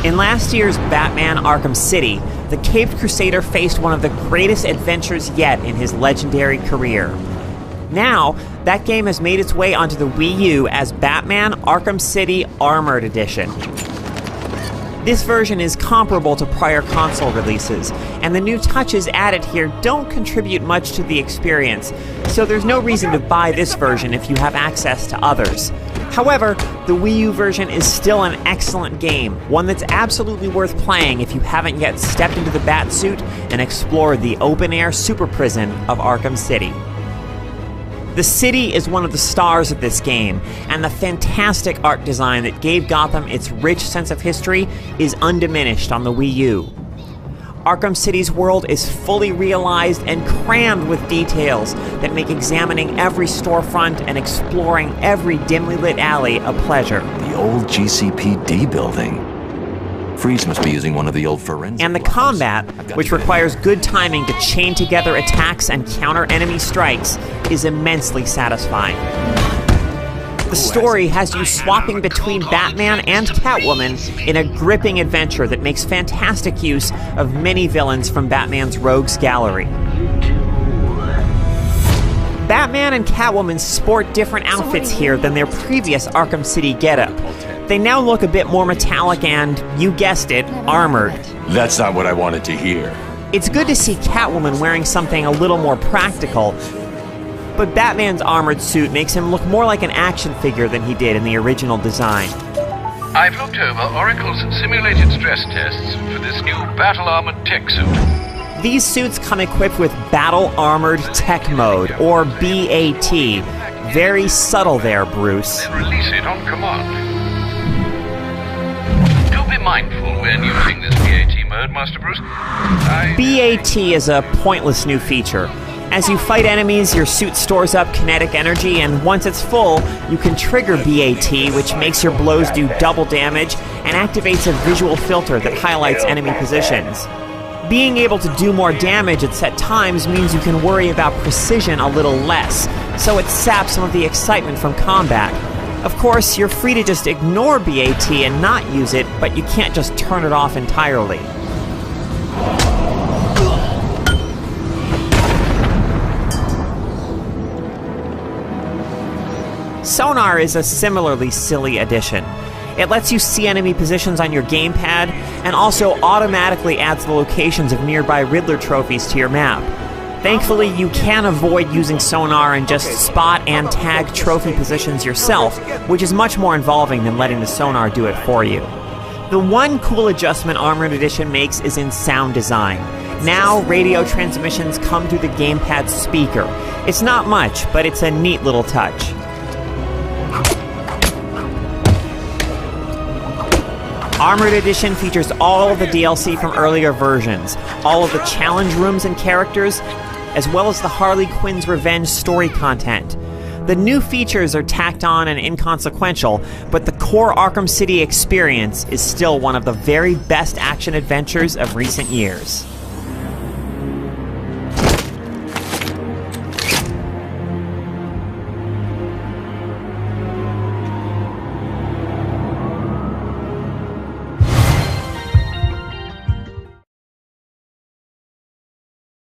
In last year's Batman Arkham City, the Caped Crusader faced one of the greatest adventures yet in his legendary career. Now, that game has made its way onto the Wii U as Batman Arkham City Armored Edition. This version is comparable to prior console releases, and the new touches added here don't contribute much to the experience, so there's no reason to buy this version if you have access to others. However, the Wii U version is still an excellent game, one that's absolutely worth playing if you haven't yet stepped into the Batsuit and explored the open-air super prison of Arkham City. The city is one of the stars of this game, and the fantastic art design that gave Gotham its rich sense of history is undiminished on the Wii U. Arkham City's world is fully realized and crammed with details that make examining every storefront and exploring every dimly lit alley a pleasure. The old GCPD building. Freeze must be using one of the old forensic And the labs. combat, which requires good timing to chain together attacks and counter enemy strikes, is immensely satisfying. The story has you swapping between Batman and Catwoman in a gripping adventure that makes fantastic use of many villains from Batman's Rogues Gallery. Batman and Catwoman sport different outfits here than their previous Arkham City getup. They now look a bit more metallic and, you guessed it, armored. That's not what I wanted to hear. It's good to see Catwoman wearing something a little more practical, but Batman's armored suit makes him look more like an action figure than he did in the original design. I've looked over Oracle's simulated stress tests for this new Battle Armored Tech suit. These suits come equipped with Battle Armored Tech Mode, or BAT. Very subtle there, Bruce. Then release it on command. Do be mindful when using this BAT mode, Master Bruce. BAT is a pointless new feature. As you fight enemies, your suit stores up kinetic energy, and once it's full, you can trigger BAT, which makes your blows do double damage and activates a visual filter that highlights enemy positions. Being able to do more damage at set times means you can worry about precision a little less, so it saps some of the excitement from combat. Of course, you're free to just ignore BAT and not use it, but you can't just turn it off entirely. Sonar is a similarly silly addition. It lets you see enemy positions on your gamepad, and also automatically adds the locations of nearby Riddler trophies to your map. Thankfully, you can avoid using sonar and just spot and tag trophy positions yourself, which is much more involving than letting the sonar do it for you. The one cool adjustment Armored Edition makes is in sound design. Now, radio transmissions come through the gamepad's speaker. It's not much, but it's a neat little touch. Armored Edition features all of the DLC from earlier versions, all of the challenge rooms and characters, as well as the Harley Quinn's Revenge story content. The new features are tacked on and inconsequential, but the core Arkham City experience is still one of the very best action adventures of recent years.